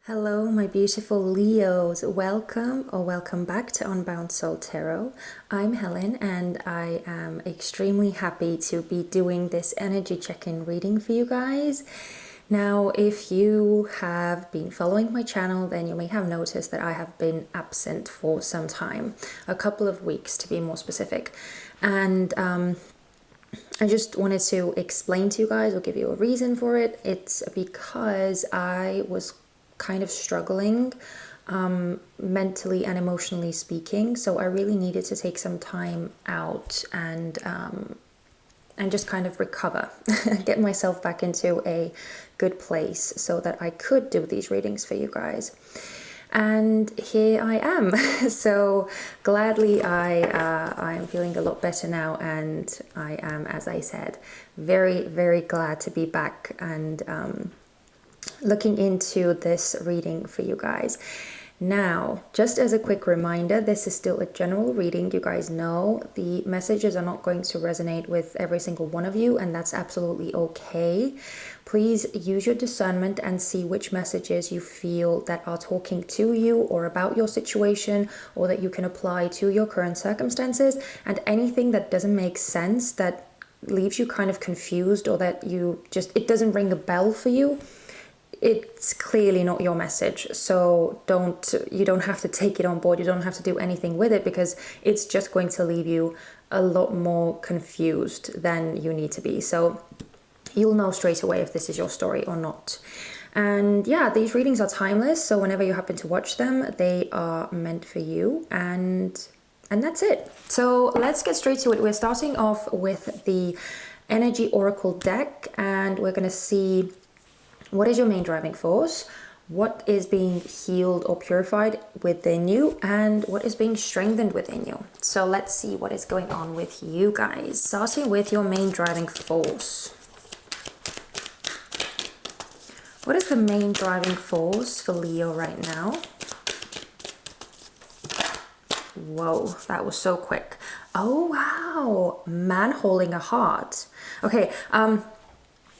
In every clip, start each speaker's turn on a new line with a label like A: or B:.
A: Hello, my beautiful Leos. Welcome back to Unbound Soul Tarot. I'm Helen, and I am extremely happy to be doing this energy check-in reading for you guys. Now, if you have been following my channel, then you may have noticed that I have been absent for some time, a couple of weeks to be more specific. And I just wanted to explain to you guys or give you a reason for it. It's because I was kind of struggling mentally and emotionally speaking, so I really needed to take some time out and just kind of recover, get myself back into a good place so that I could do these readings for you guys. And here I am. So gladly I am feeling a lot better now, and I am, as I said, very glad to be back and looking into this reading for you guys. Now, just as a quick reminder, this is still a general reading. You guys know the messages are not going to resonate with every single one of you, and that's absolutely okay. Please use your discernment and see which messages you feel that are talking to you or about your situation, or that you can apply to your current circumstances, and anything that doesn't make sense, that leaves you kind of confused, or that it doesn't ring a bell for you, it's clearly not your message. So you don't have to take it on board. You don't have to do anything with it, because it's just going to leave you a lot more confused than you need to be. So you'll know straight away if this is your story or not. And yeah, these readings are timeless. So whenever you happen to watch them, they are meant for you. And that's it. So let's get straight to it. We're starting off with the Energy Oracle deck, and we're going to see what is your main driving force, what is being healed or purified within you, and what is being strengthened within you. So let's see what is going on with you guys. Starting with your main driving force. What is the main driving force for Leo right now? Whoa, that was so quick. Oh, wow. Man holding a heart. Okay,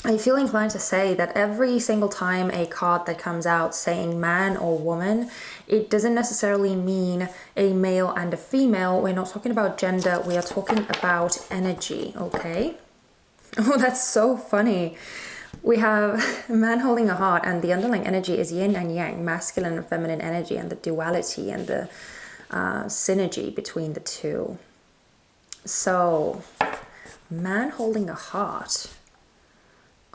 A: I feel inclined to say that every single time a card that comes out saying man or woman, it doesn't necessarily mean a male and a female. We're not talking about gender, we are talking about energy, okay? Oh, that's so funny. We have a man holding a heart, and the underlying energy is yin and yang, masculine and feminine energy, and the duality and the synergy between the two. So, man holding a heart.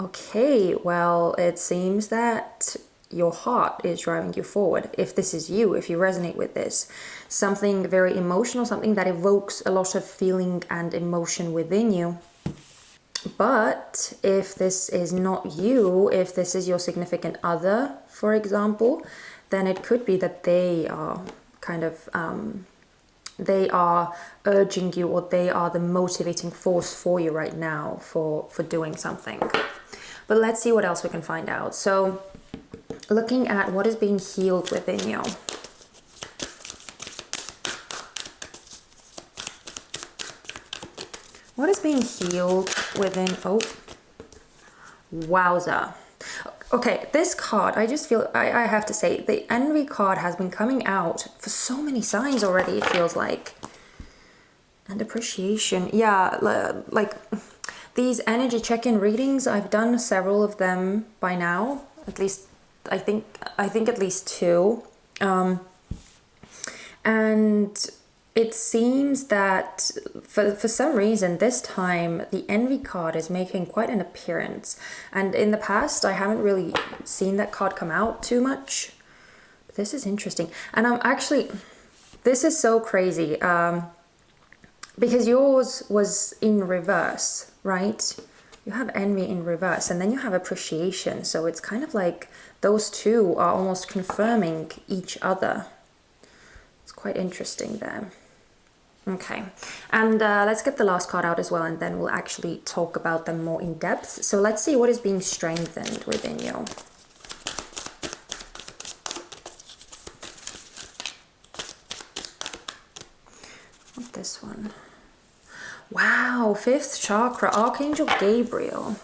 A: Okay, well, it seems that your heart is driving you forward. If this is you, if you resonate with this, something very emotional, something that evokes a lot of feeling and emotion within you. But if this is not you, if this is your significant other, for example, then it could be that they are kind of they are urging you, or they are the motivating force for you right now for doing something. But let's see what else we can find out. So looking at what is being healed within you. What is being healed within? Oh, wowza. Okay, this card, I just feel, I have to say, the Envy card has been coming out for so many signs already, it feels like. And appreciation. Yeah, like these energy check-in readings, I've done several of them by now. At least, I think at least two. And it seems that for some reason this time the Envy card is making quite an appearance, and in the past I haven't really seen that card come out too much. But this is interesting, and I'm actually, this is so crazy because yours was in reverse, right? You have Envy in reverse, and then you have appreciation, so it's kind of like those two are almost confirming each other. It's quite interesting there. Okay, and let's get the last card out as well, and then we'll actually talk about them more in depth. So let's see what is being strengthened within you. What's this one? Wow, 5th chakra, Archangel Gabriel.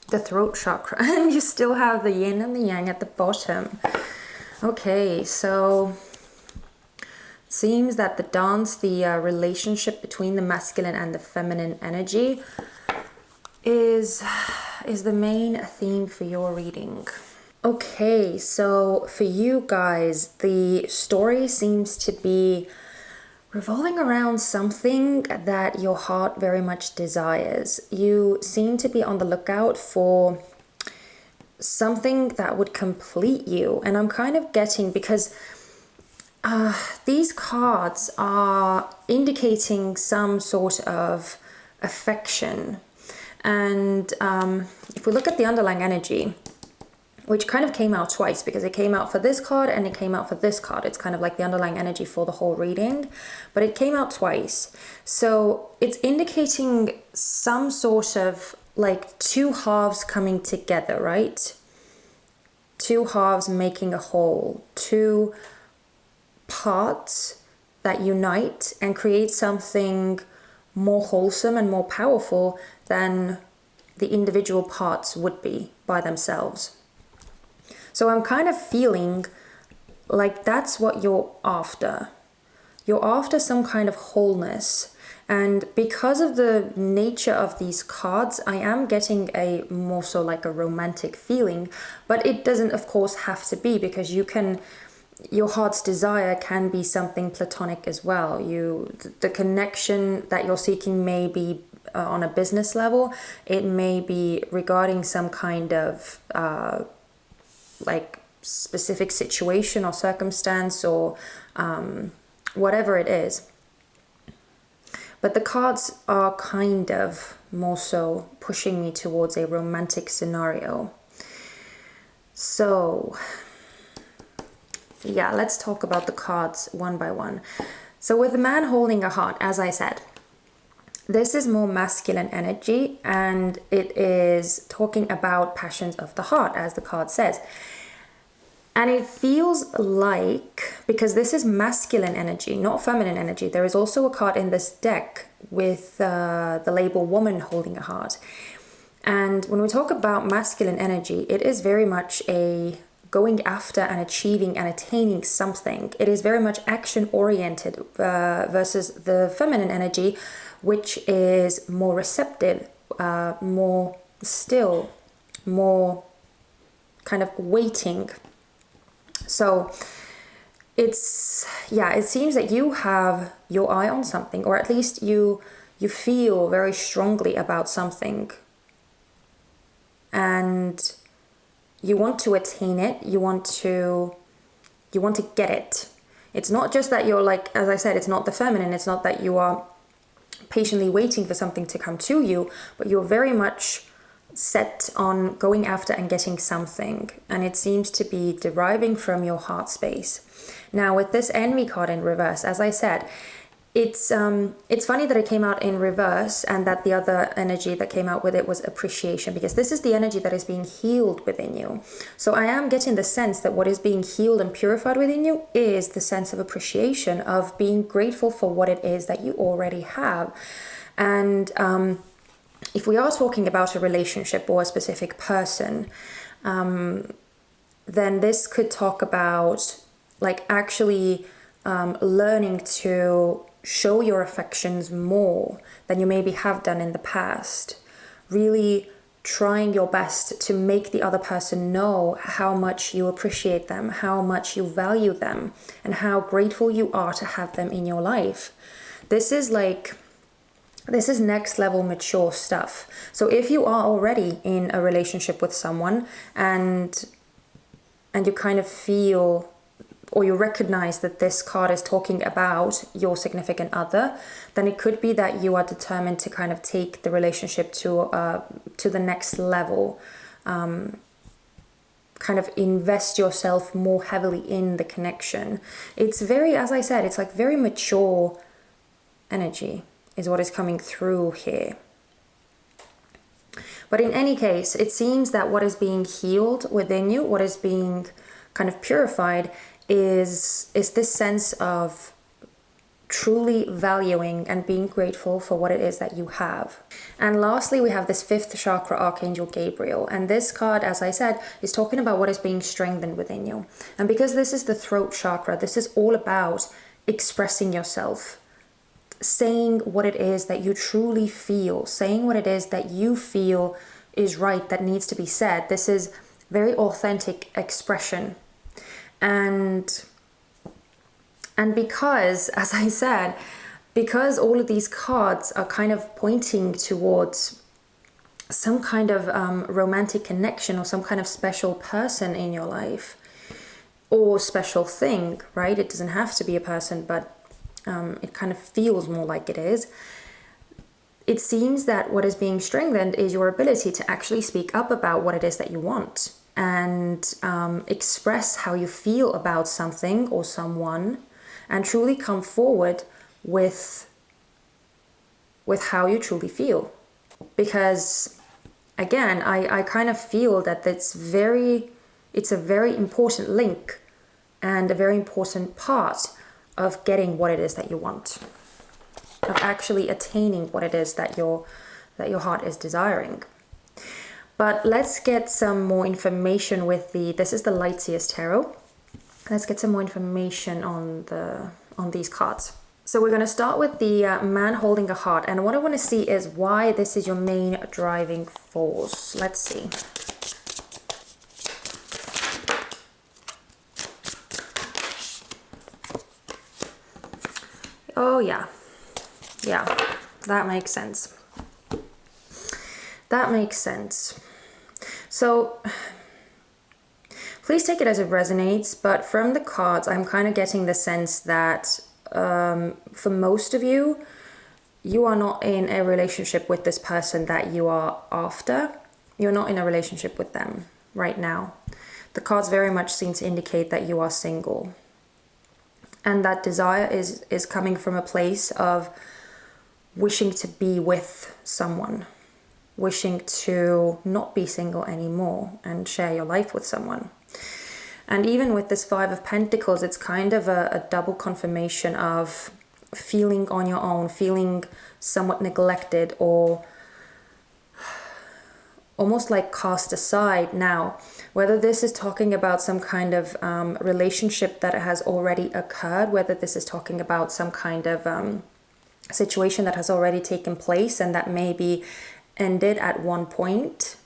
A: the throat chakra, and you still have the yin and the yang at the bottom. Okay, so seems that the dance, the relationship between the masculine and the feminine energy is the main theme for your reading. Okay, so for you guys, the story seems to be revolving around something that your heart very much desires. You seem to be on the lookout for something that would complete you. And I'm kind of getting, because these cards are indicating some sort of affection. And if we look at the underlying energy, which kind of came out twice, because it came out for this card and it came out for this card. It's kind of like the underlying energy for the whole reading, but it came out twice. So it's indicating some sort of like two halves coming together, right? Two halves making a whole, two parts that unite and create something more wholesome and more powerful than the individual parts would be by themselves. So I'm kind of feeling like that's what you're after. You're after some kind of wholeness. And because of the nature of these cards, I am getting a more so like a romantic feeling. But it doesn't, of course, have to be, because your heart's desire can be something platonic as well. The connection that you're seeking may be on a business level. It may be regarding some kind of like specific situation or circumstance, or whatever it is. But the cards are kind of more so pushing me towards a romantic scenario. So yeah, let's talk about the cards one by one. So with the man holding a heart, as I said, this is more masculine energy, and it is talking about passions of the heart, as the card says. And it feels like, because this is masculine energy, not feminine energy, there is also a card in this deck with the label woman holding a heart. And when we talk about masculine energy, it is very much a going after and achieving and attaining something. It is very much action oriented versus the feminine energy, which is more receptive, more still, more kind of waiting. So it seems that you have your eye on something, or at least you feel very strongly about something, and you want to attain it, you want to get it. It's not just that you're like, as I said, it's not the feminine, it's not that you are patiently waiting for something to come to you, but you're very much set on going after and getting something, and it seems to be deriving from your heart space. Now with this envy card in reverse, as I said, it's funny that it came out in reverse and that the other energy that came out with it was appreciation, because this is the energy that is being healed within you. So I am getting the sense that what is being healed and purified within you is the sense of appreciation, of being grateful for what it is that you already have. And if we are talking about a relationship or a specific person, then this could talk about like actually learning to show your affections more than you maybe have done in the past. Really trying your best to make the other person know how much you appreciate them, how much you value them, and how grateful you are to have them in your life. This is next level mature stuff. So if you are already in a relationship with someone and you kind of feel, or you recognize that this card is talking about your significant other, then it could be that you are determined to kind of take the relationship to the next level, kind of invest yourself more heavily in the connection. It's very, as I said, it's like very mature energy is what is coming through here. But in any case, it seems that what is being healed within you, what is being kind of purified, is this sense of truly valuing and being grateful for what it is that you have. And lastly, we have this fifth chakra, Archangel Gabriel. And this card, as I said, is talking about what is being strengthened within you. And because this is the throat chakra, this is all about expressing yourself, saying what it is that you truly feel, saying what it is that you feel is right, that needs to be said. This is very authentic expression. And because, as I said, because all of these cards are kind of pointing towards some kind of romantic connection or some kind of special person in your life or special thing, right? It doesn't have to be a person, but it kind of feels more like it is. It seems that what is being strengthened is your ability to actually speak up about what it is that you want and express how you feel about something or someone, and truly come forward with how you truly feel. Because again, I kind of feel that it's a very important link and a very important part of getting what it is that you want, of actually attaining what it is that your heart is desiring. But let's get some more information with this is the Lightseers Tarot. Let's get some more information on these cards. So we're going to start with the man holding a heart. And what I want to see is why this is your main driving force. Let's see. Oh, yeah. Yeah, that makes sense. That makes sense. So please take it as it resonates, but from the cards, I'm kind of getting the sense that for most of you, you are not in a relationship with this person that you are after. You're not in a relationship with them right now. The cards very much seem to indicate that you are single. And that desire is coming from a place of wishing to be with someone, wishing to not be single anymore and share your life with someone. And even with this Five of Pentacles, it's kind of a double confirmation of feeling on your own, feeling somewhat neglected or almost like cast aside. Now, whether this is talking about some kind of relationship that has already occurred, whether this is talking about some kind of situation that has already taken place and that maybe ended at one point,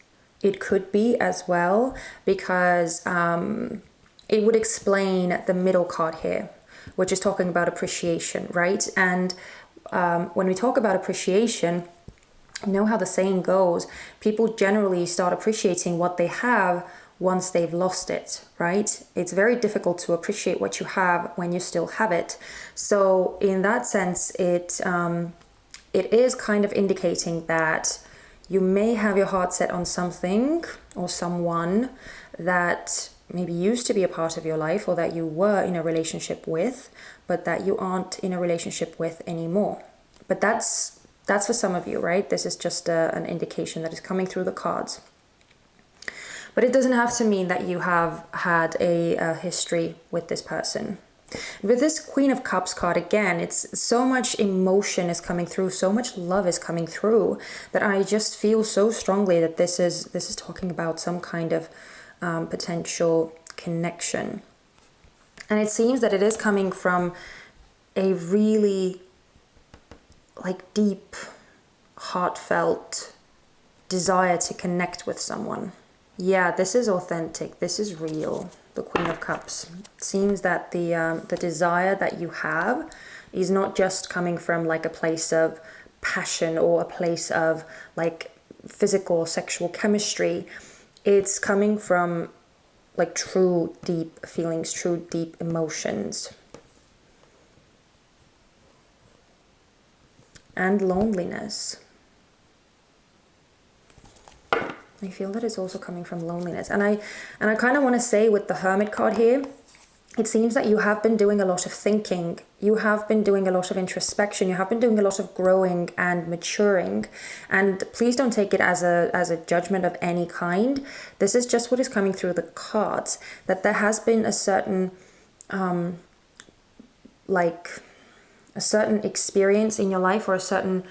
A: it could be as well, because it would explain the middle card here, which is talking about appreciation, right? And when we talk about appreciation, you know how the saying goes, people generally start appreciating what they have once they've lost it, right? It's very difficult to appreciate what you have when you still have it. So in that sense, it is kind of indicating that you may have your heart set on something or someone that maybe used to be a part of your life or that you were in a relationship with, but that you aren't in a relationship with anymore. But that's for some of you, right? This is just an indication that is coming through the cards. But it doesn't have to mean that you have had a history with this person. With this Queen of Cups card, again, it's so much emotion is coming through, so much love is coming through, that I just feel so strongly that this is talking about some kind of potential connection. And it seems that it is coming from a really like deep, heartfelt desire to connect with someone. Yeah, this is authentic. This is real. The Queen of Cups. It seems that the desire that you have is not just coming from like a place of passion or a place of like physical sexual chemistry. It's coming from like true deep feelings, true deep emotions. And loneliness. I feel that it's also coming from loneliness. And I kind of want to say with the Hermit card here, it seems that you have been doing a lot of thinking. You have been doing a lot of introspection. You have been doing a lot of growing and maturing. And please don't take it as a judgment of any kind. This is just what is coming through the cards. That there has been a certain, like a certain experience in your life or a certain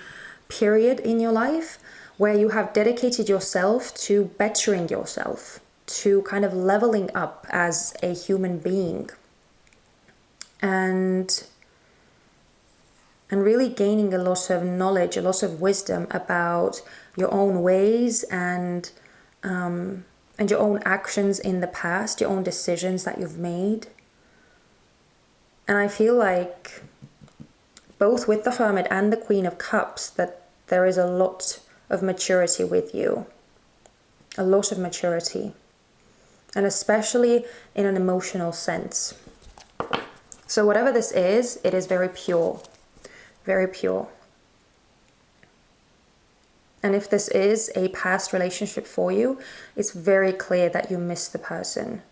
A: period in your life where you have dedicated yourself to bettering yourself, to kind of leveling up as a human being, and really gaining a lot of knowledge, a lot of wisdom about your own ways and your own actions in the past, your own decisions that you've made. And I feel like both with the Hermit and the Queen of Cups that there is a lot of maturity with you, a lot of maturity, and especially in an emotional sense. So whatever this is, it is very pure, very pure. And if this is a past relationship for you, it's very clear that you miss the person.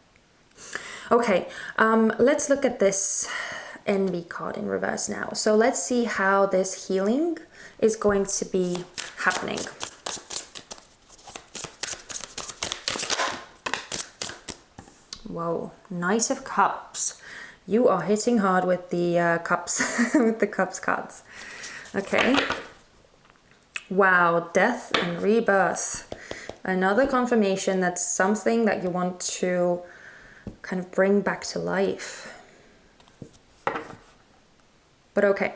A: Okay, let's look at this Envy card in reverse now. So let's see how this healing is going to be happening. Whoa, Knight of Cups. You are hitting hard with the cups, with the cups cards. Okay. Wow, Death and Rebirth. Another confirmation that's something that you want to kind of bring back to life. But okay,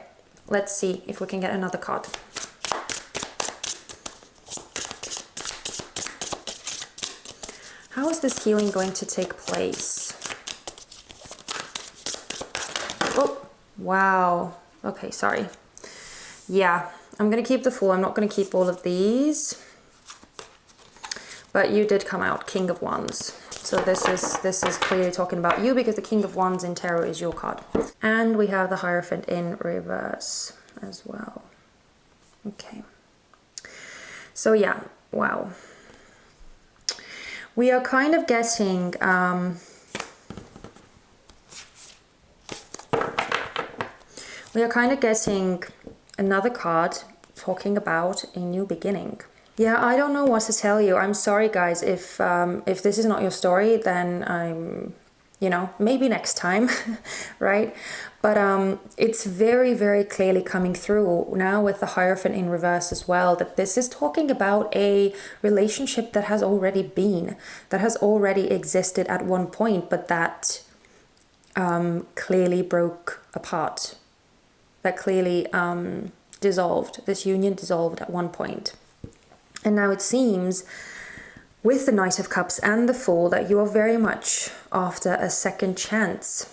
A: let's see if we can get another card. How is this healing going to take place? Oh, wow. Okay, sorry. Yeah, I'm going to keep the Fool. I'm not going to keep all of these. But you did come out King of Wands. So this is clearly talking about you, because the King of Wands in tarot is your card. And we have the Hierophant in reverse as well. Okay. So yeah, wow. We are kind of getting another card talking about a new beginning. Yeah, I don't know what to tell you. I'm sorry, guys. If this is not your story, then I'm, you know, maybe next time, right? But it's very, very clearly coming through now with the Hierophant in reverse as well, that this is talking about a relationship that has already been, that has already existed at one point, but that clearly broke apart, that clearly dissolved. This union dissolved at one point. And now it seems with the Knight of Cups and the Fool that you are very much after a second chance.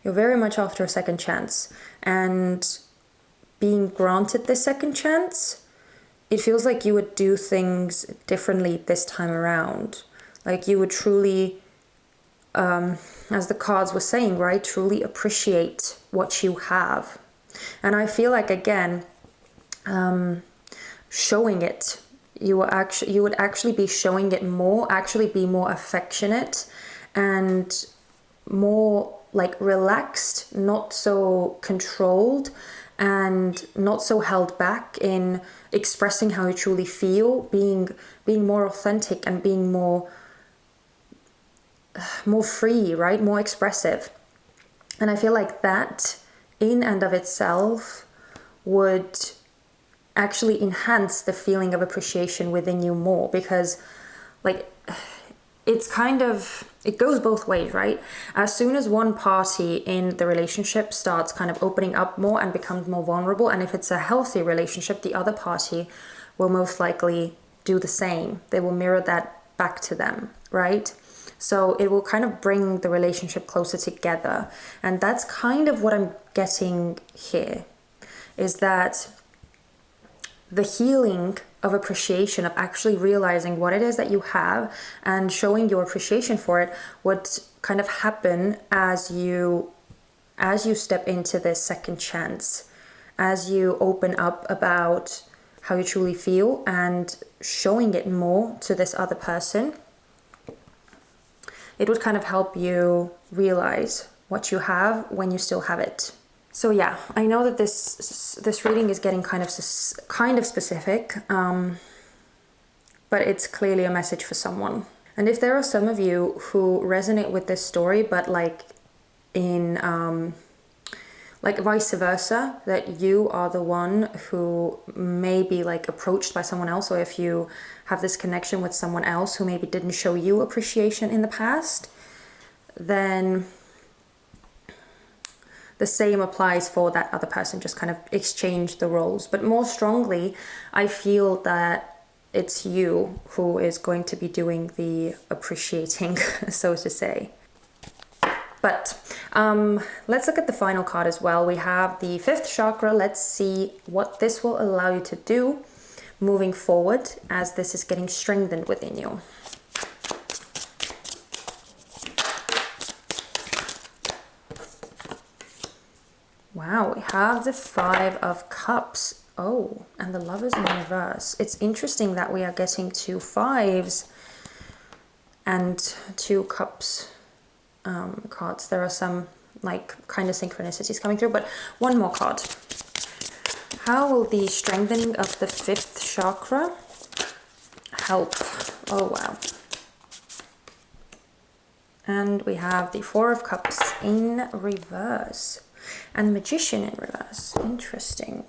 A: You're very much after a second chance. And being granted this second chance, it feels like you would do things differently this time around. Like you would truly, as the cards were saying, right, truly appreciate what you have. And I feel like, again, showing it, you would actually be showing it more, actually be more affectionate and more like relaxed, not so controlled and not so held back in expressing how you truly feel, being more authentic and being more free, right, more expressive. And I feel like that in and of itself would actually enhance the feeling of appreciation within you more, because like it's kind of, it goes both ways, right? As soon as one party in the relationship starts kind of opening up more and becomes more vulnerable, and if it's a healthy relationship, the other party will most likely do the same. They will mirror that back to them, right? So it will kind of bring the relationship closer together. And that's kind of what I'm getting here, is that the healing of appreciation, of actually realizing what it is that you have and showing your appreciation for it, would kind of happen as you step into this second chance, as you open up about how you truly feel and showing it more to this other person. It would kind of help you realize what you have when you still have it. So yeah, I know that this reading is getting kind of specific, but it's clearly a message for someone. And if there are some of you who resonate with this story, but like in like vice versa, that you are the one who may be like approached by someone else, or if you have this connection with someone else who maybe didn't show you appreciation in the past, then the same applies for that other person. Just kind of exchange the roles. But more strongly, I feel that it's you who is going to be doing the appreciating, so to say. But let's look at the final card as well. We have the fifth chakra. Let's see what this will allow you to do moving forward as this is getting strengthened within you. Wow, we have the Five of Cups. Oh, and the Lovers in reverse. It's interesting that we are getting 2 fives and 2 cups cards. There are some like kind of synchronicities coming through, but one more card. How will the strengthening of the 5th chakra help? Oh, wow. And we have the 4 of Cups in reverse. And the Magician in reverse. Interesting.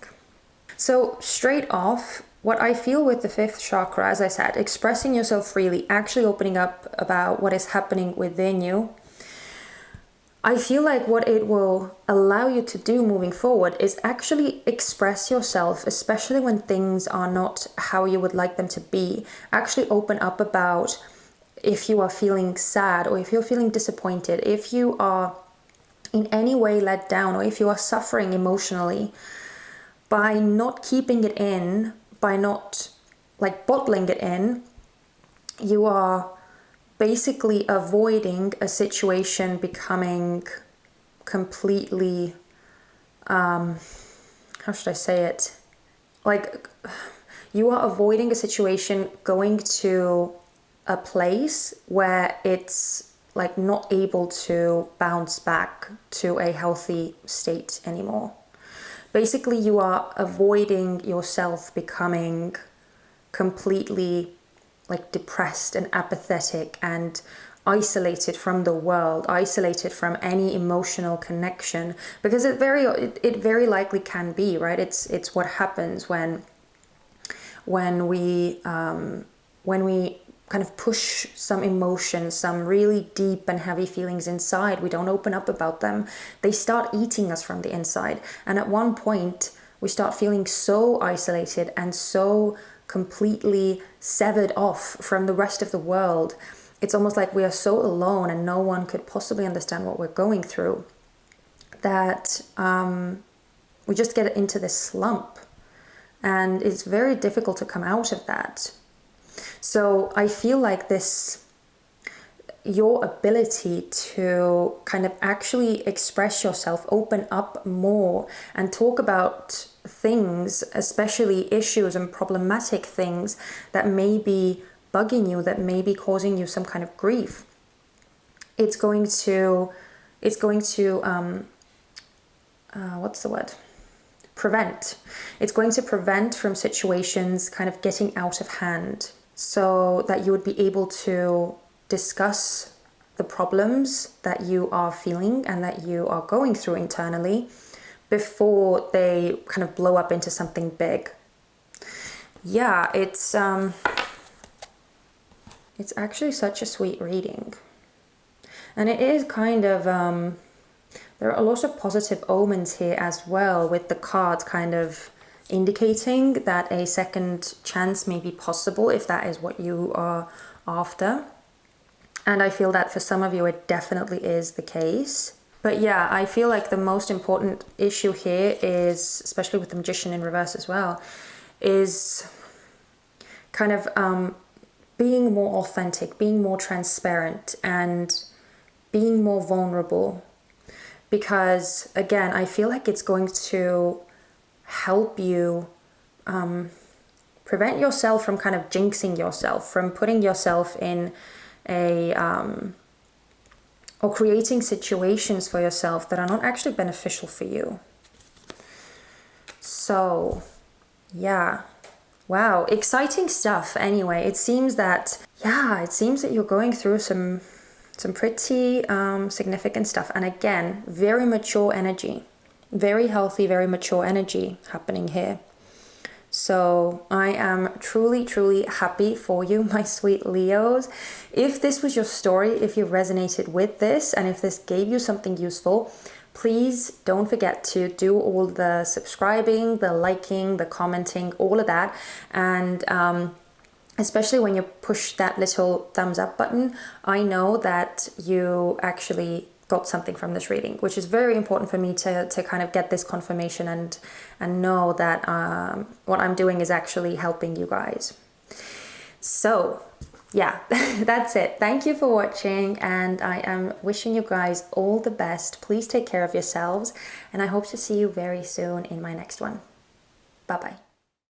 A: So straight off, what I feel with the 5th chakra, as I said, expressing yourself freely, actually opening up about what is happening within you. I feel like what it will allow you to do moving forward is actually express yourself, especially when things are not how you would like them to be. Actually open up about if you are feeling sad, or if you're feeling disappointed, if you are in any way let down, or if you are suffering emotionally. By not keeping it in, by not like bottling it in, you are basically avoiding a situation becoming completely, how should I say it? Like, you are avoiding a situation going to a place where it's like not able to bounce back to a healthy state anymore. Basically, you are avoiding yourself becoming completely like depressed and apathetic and isolated from the world, isolated from any emotional connection, because it very likely can be, right? It's what happens when we kind of push some emotions, some really deep and heavy feelings inside. We don't open up about them. They start eating us from the inside. And at one point, we start feeling so isolated and so completely severed off from the rest of the world. It's almost like we are so alone and no one could possibly understand what we're going through, that we just get into this slump. And it's very difficult to come out of that. So I feel like your ability to kind of actually express yourself, open up more and talk about things, especially issues and problematic things that may be bugging you, that may be causing you some kind of grief. It's going to what's the word? Prevent. It's going to prevent from situations kind of getting out of hand, so that you would be able to discuss the problems that you are feeling and that you are going through internally before they kind of blow up into something big. Yeah, it's actually such a sweet reading. And it is kind of, there are a lot of positive omens here as well, with the cards kind of indicating that a second chance may be possible if that is what you are after. And I feel that for some of you it definitely is the case. But yeah, I feel like the most important issue here is, especially with the Magician in reverse as well, is kind of being more authentic, being more transparent, and being more vulnerable. Because again, I feel like it's going to help you prevent yourself from kind of jinxing yourself, from putting yourself in a or creating situations for yourself that are not actually beneficial for you. So yeah, wow, exciting stuff. Anyway, it seems that you're going through some pretty significant stuff, and again, very mature energy. Very healthy, very mature energy happening here. So I am truly, truly happy for you, my sweet Leos. If this was your story, if you resonated with this, and if this gave you something useful, please don't forget to do all the subscribing, the liking, the commenting, all of that. And especially when you push that little thumbs up button, I know that you actually got something from this reading, which is very important for me to kind of get this confirmation and know that what I'm doing is actually helping you guys. So yeah, that's it. Thank you for watching, and I am wishing you guys all the best. Please take care of yourselves, and I hope to see you very soon in my next one. Bye bye.